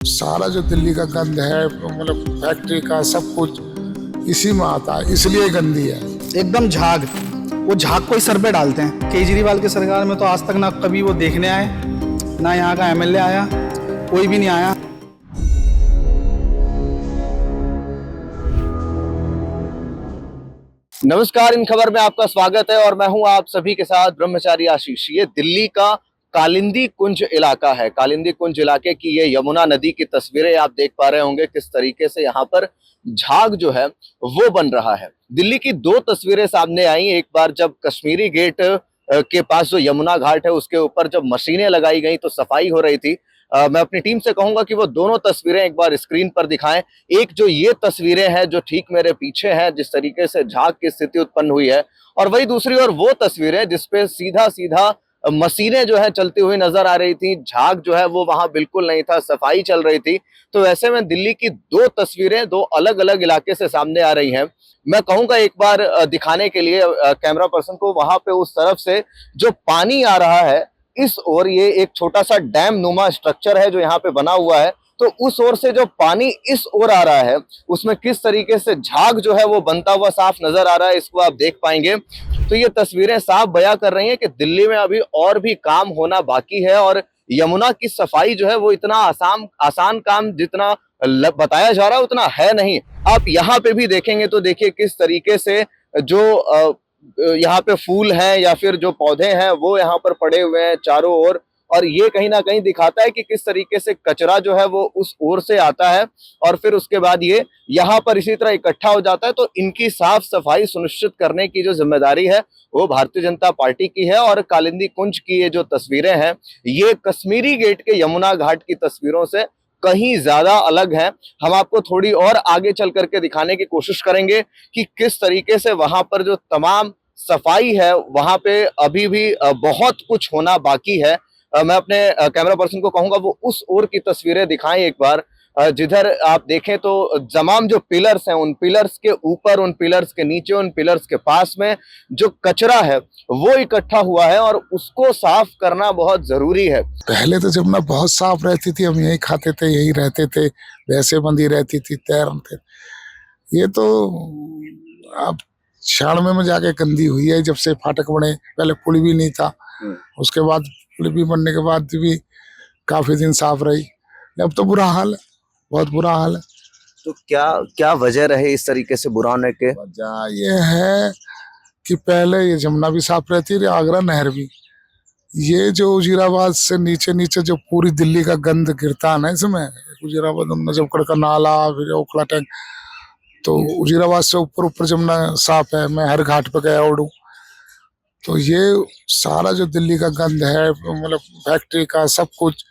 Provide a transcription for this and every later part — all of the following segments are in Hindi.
सारा जो दिल्ली का गंद है, मतलब फैक्ट्री का सब कुछ इसी में आता है, इसलिए गंदी है। एकदम झाग, वो झाग को ही सर पे डालते हैं। केजरीवाल की सरकार में तो आज तक ना कभी वो देखने आए, ना यहाँ का एमएलए आया, कोई भी नहीं आया। नमस्कार, इन खबर में आपका स्वागत है और मैं हूं आप सभी के साथ ब्रह्मचारी आशीष। ये दिल्ली का कालिंदी कुंज इलाका है। कालिंदी कुंज इलाके की ये यमुना नदी की तस्वीरें आप देख पा रहे होंगे, किस तरीके से यहाँ पर झाग जो है वो बन रहा है। दिल्ली की दो तस्वीरें सामने आई। एक बार जब कश्मीरी गेट के पास जो यमुना घाट है उसके ऊपर जब मशीनें लगाई गई तो सफाई हो रही थी। मैं अपनी टीम से कहूंगा कि वो दोनों तस्वीरें एक बार स्क्रीन पर दिखाएं। एक जो ये तस्वीरें हैं जो ठीक मेरे पीछे हैं, जिस तरीके से झाग की स्थिति उत्पन्न हुई है, और वही दूसरी ओर वो तस्वीरें जिसपे सीधा सीधा मशीनें जो है चलती हुई नजर आ रही थी। झाग जो है वो वहां बिल्कुल नहीं था, सफाई चल रही थी। तो ऐसे में दिल्ली की दो तस्वीरें दो अलग अलग इलाके से सामने आ रही हैं। मैं कहूंगा एक बार दिखाने के लिए कैमरा पर्सन को, वहां पे उस तरफ से जो पानी आ रहा है इस ओर, ये एक छोटा सा डैम नुमा स्ट्रक्चर है जो यहाँ पे बना हुआ है, तो उस ओर से जो पानी इस ओर आ रहा है उसमें किस तरीके से झाग जो है वो बनता हुआ साफ नजर आ रहा है, इसको आप देख पाएंगे। तो ये तस्वीरें साफ बयां कर रही हैं कि दिल्ली में अभी और भी काम होना बाकी है और यमुना की सफाई जो है वो इतना आसान काम जितना बताया जा रहा है उतना है नहीं। आप यहाँ पे भी देखेंगे तो देखिए किस तरीके से जो यहाँ पे फूल हैं या फिर जो पौधे हैं वो यहाँ पर पड़े हुए हैं चारों ओर, और ये कहीं ना कहीं दिखाता है कि किस तरीके से कचरा जो है वो उस ओर से आता है और फिर उसके बाद ये यहाँ पर इसी तरह इकट्ठा हो जाता है। तो इनकी साफ सफाई सुनिश्चित करने की जो जिम्मेदारी है वो भारतीय जनता पार्टी की है। और कालिंदी कुंज की ये जो तस्वीरें हैं ये कश्मीरी गेट के यमुना घाट की तस्वीरों से कहीं ज्यादा अलग है। हम आपको थोड़ी और आगे चल करके दिखाने की कोशिश करेंगे कि किस तरीके से वहां पर जो तमाम सफाई है वहां पे अभी भी बहुत कुछ होना बाकी है। मैं अपने कैमरा पर्सन को कहूंगा वो उस ओर की तस्वीरें दिखाएं एक बार, जिधर आप देखें तो तमाम जो पिलर्स हैं उन पिलर्स के ऊपर, उन पिलर्स के नीचे, उन पिलर्स के पास में जो कचरा है वो इकट्ठा हुआ है और उसको साफ करना बहुत जरूरी है। पहले तो जब ना बहुत साफ रहती थी, हम यही खाते थे, यही रहते थे, वैसे बंदी रहती थी, तैरते। ये तो अब क्षण में जाके गंदी हुई है। जब से फाटक बने, पहले पुल भी नहीं था, उसके बाद पुल भी बनने के बाद भी काफी दिन साफ रही। अब तो बुरा हाल है, बहुत बुरा हाल है। तो क्या क्या वजह रहे इस तरीके से बुरा होने के? वजह ये है कि पहले ये जमुना भी साफ रहती रही, आगरा नहर भी। ये जो उजीराबाद से नीचे नीचे जो पूरी दिल्ली का गंद गिरता है ना, इसमें उजीराबाद नजफगढ़ का नाला, फिर ओखला टैंक, तो उजीराबाद से ऊपर ऊपर जमुना साफ है। मैं हर घाट पे गया उड़ू, तो ये सारा जो दिल्ली का गंद है, मतलब फैक्ट्री का सब कुछ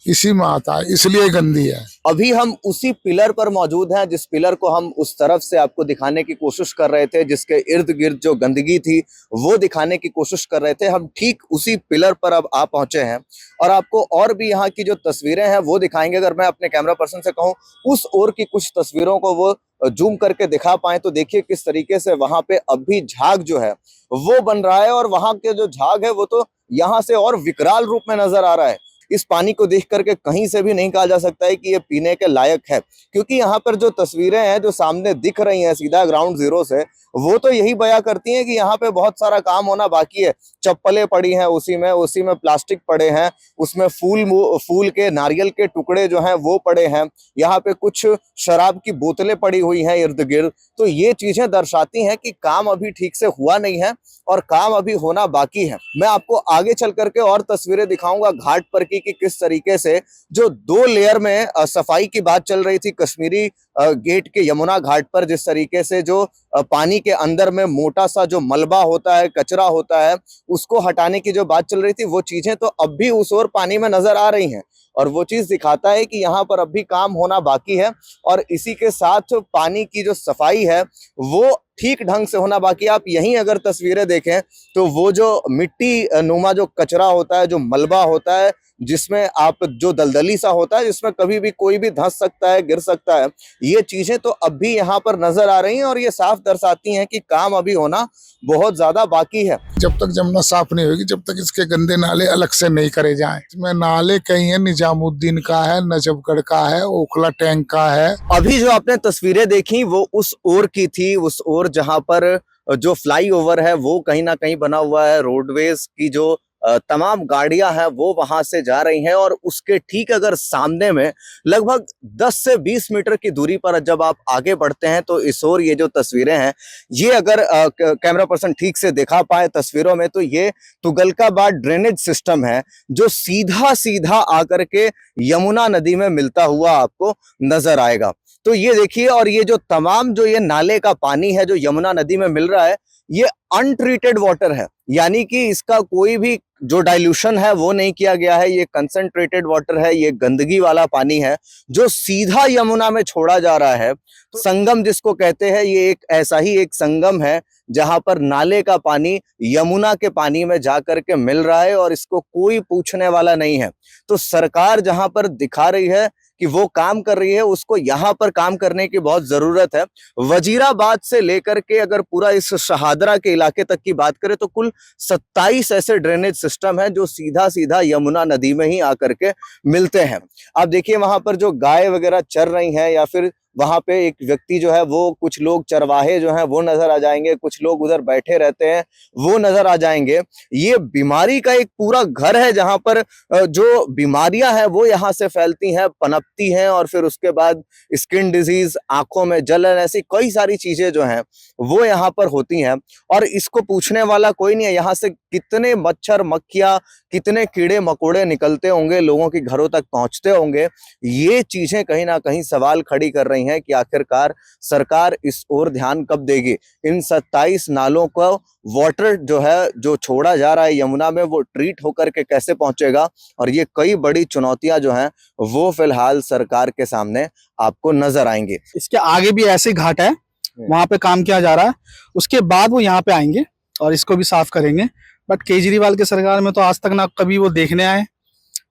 इसी में आता है, इसलिए गंदी है। अभी हम उसी पिलर पर मौजूद हैं जिस पिलर को हम उस तरफ से आपको दिखाने की कोशिश कर रहे थे, जिसके इर्द गिर्द जो गंदगी थी वो दिखाने की कोशिश कर रहे थे। हम ठीक उसी पिलर पर अब आ पहुंचे हैं और आपको और भी यहाँ की जो तस्वीरें हैं वो दिखाएंगे। अगर मैं अपने कैमरा पर्सन से कहूँ उस ओर की कुछ तस्वीरों को वो जूम करके दिखा पाए तो देखिए किस तरीके से वहां पे अभी झाग जो है वो बन रहा है और वहां के जो झाग है वो तो यहाँ से और विकराल रूप में नजर आ रहा है। इस पानी को देख करके कहीं से भी नहीं कहा जा सकता है कि ये पीने के लायक है, क्योंकि यहाँ पर जो तस्वीरें हैं जो सामने दिख रही हैं सीधा ग्राउंड जीरो से, वो तो यही बयां करती हैं कि यहाँ पे बहुत सारा काम होना बाकी है। चप्पलें पड़ी हैं उसी में प्लास्टिक पड़े हैं, उसमें फूल के नारियल के टुकड़े जो हैं वो पड़े हैं, यहाँ पे कुछ शराब की बोतलें पड़ी हुई हैं इर्द गिर्द। तो ये चीजें दर्शाती हैं कि काम अभी ठीक से हुआ नहीं है और काम अभी होना बाकी है। मैं आपको आगे चल करके और तस्वीरें दिखाऊंगा घाट पर की कि किस तरीके से जो दो लेयर में सफाई की बात चल रही थी कश्मीरी गेट के यमुना घाट पर, जिस तरीके से जो पानी के अंदर में मोटा सा जो मलबा होता है, कचरा होता है, उसको हटाने की जो बात चल रही थी, वो चीजें तो अब भी उस ओर पानी में नजर आ रही हैं और वो चीज दिखाता है कि यहाँ पर अब भी काम होना बाकी है। और इसी के साथ पानी की जो सफाई है वो ठीक ढंग से होना बाकी है। आप यहीं अगर तस्वीरें देखें तो वो जो मिट्टी नुमा जो कचरा होता है, जो मलबा होता है, जिसमें आप जो दलदली सा होता है, जिसमें कभी भी कोई भी धंस सकता है, गिर सकता है, ये चीजें तो अब भी यहाँ पर नजर आ रही हैं और ये साफ दर्शाती हैं कि काम अभी होना बहुत ज्यादा बाकी है। जब तक जमुना साफ नहीं होगी, जब तक इसके गंदे नाले अलग से नहीं करे जाएं। इसमें नाले कई हैं, निजामुद्दीन का है, नजफगढ़ का है, ओखला टैंक का है। अभी जो आपने तस्वीरें देखी वो उस ओर की थी, उस ओर जहां पर जो फ्लाईओवर है वो कहीं ना कहीं बना हुआ है। रोडवेज की जो तमाम गाड़ियां हैं वो वहां से जा रही हैं और उसके ठीक अगर सामने में लगभग 10 से 20 मीटर की दूरी पर जब आप आगे बढ़ते हैं तो इस ओर ये जो तस्वीरें हैं, ये अगर कैमरा पर्सन ठीक से दिखा पाए तस्वीरों में, तो ये तुगलकाबाद ड्रेनेज सिस्टम है जो सीधा सीधा आकर के यमुना नदी में मिलता हुआ आपको नजर आएगा। तो ये देखिए, और ये जो तमाम जो ये नाले का पानी है जो यमुना नदी में मिल रहा है, ये अनट्रीटेड वाटर है, यानी कि इसका कोई भी जो डाइल्यूशन है वो नहीं किया गया है। ये कंसंट्रेटेड वाटर है, ये गंदगी वाला पानी है जो सीधा यमुना में छोड़ा जा रहा है। तो संगम जिसको कहते हैं, ये एक ऐसा ही एक संगम है जहां पर नाले का पानी यमुना के पानी में जाकर के मिल रहा है और इसको कोई पूछने वाला नहीं है। तो सरकार जहां पर दिखा रही है कि वो काम कर रही है, उसको यहाँ पर काम करने की बहुत जरूरत है। वजीराबाद से लेकर के अगर पूरा इस शहादरा के इलाके तक की बात करें तो कुल 27 ऐसे ड्रेनेज सिस्टम हैं जो सीधा सीधा यमुना नदी में ही आकर के मिलते हैं। आप देखिए वहां पर जो गाय वगैरह चर रही हैं, या फिर वहां पे एक व्यक्ति जो है वो, कुछ लोग चरवाहे जो हैं वो नजर आ जाएंगे, कुछ लोग उधर बैठे रहते हैं वो नजर आ जाएंगे। ये बीमारी का एक पूरा घर है जहां पर जो बीमारियां हैं वो यहाँ से फैलती हैं, पनपती हैं, और फिर उसके बाद स्किन डिजीज, आंखों में जलन, ऐसी कई सारी चीजें जो हैं वो यहाँ पर होती हैं और इसको पूछने वाला कोई नहीं है। यहाँ से कितने मच्छर मक्खियां, कितने कीड़े मकोड़े निकलते होंगे, लोगों के घरों तक पहुंचते होंगे। ये चीजें कहीं ना कहीं सवाल खड़ी कर रही हैं कि आखिरकार सरकार इस ओर ध्यान कब देगी। इन 27 नालों को वाटर जो है, जो छोड़ा जा रहा है यमुना में, वो ट्रीट होकर के कैसे पहुंचेगा, और ये कई बड़ी चुनौतियां जो हैं वो फिलहाल सरकार के सामने आपको नजर आएंगी। इसके आगे भी ऐसे घाट है, वहां पे काम किया जा रहा है। उसके बाद वो यहाँ पे आएंगे और इसको भी साफ करेंगे। बट केजरीवाल की सरकार में तो आज तक ना कभी वो देखने आए,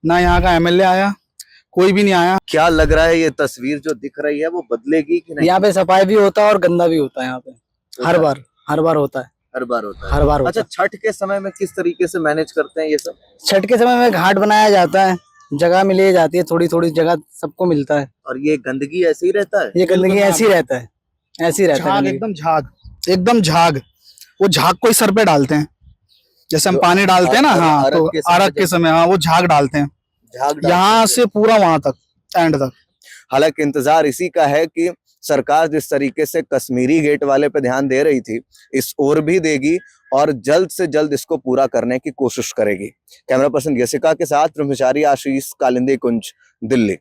ना यहाँ का एमएलए आया, कोई भी नहीं आया। क्या लग रहा है ये तस्वीर जो दिख रही है वो बदलेगी कि नहीं? यहाँ पे सफाई भी होता है और गंदा भी होता है। यहाँ पे हर बार होता है। हर बार होता है। हर बार होता अच्छा, छठ के समय में किस तरीके से मैनेज करते हैं ये सब? है। छठ के समय में घाट बनाया जाता है, जगह मिली जाती है, थोड़ी थोड़ी जगह सबको मिलता है। और ये गंदगी ऐसे ही रहता है? ये गंदगी ऐसी रहता है, ऐसी रहता है झाग, गंदगी। एकदम झाग। वो झाग को ही सर पे डालते हैं, जैसे हम पानी डालते हैं ना। हाँ, तो अर्घ के समय हाँ वो झाग डालते हैं, यहाँ से पूरा वहां तक, एंड तक। हालांकि इंतजार इसी का है कि सरकार जिस तरीके से कश्मीरी गेट वाले पे ध्यान दे रही थी, इस ओर भी देगी और जल्द से जल्द इसको पूरा करने की कोशिश करेगी। कैमरा पर्सन यशिका के साथ ब्रह्मचारी आशीष, कालिंदी कुंज, दिल्ली।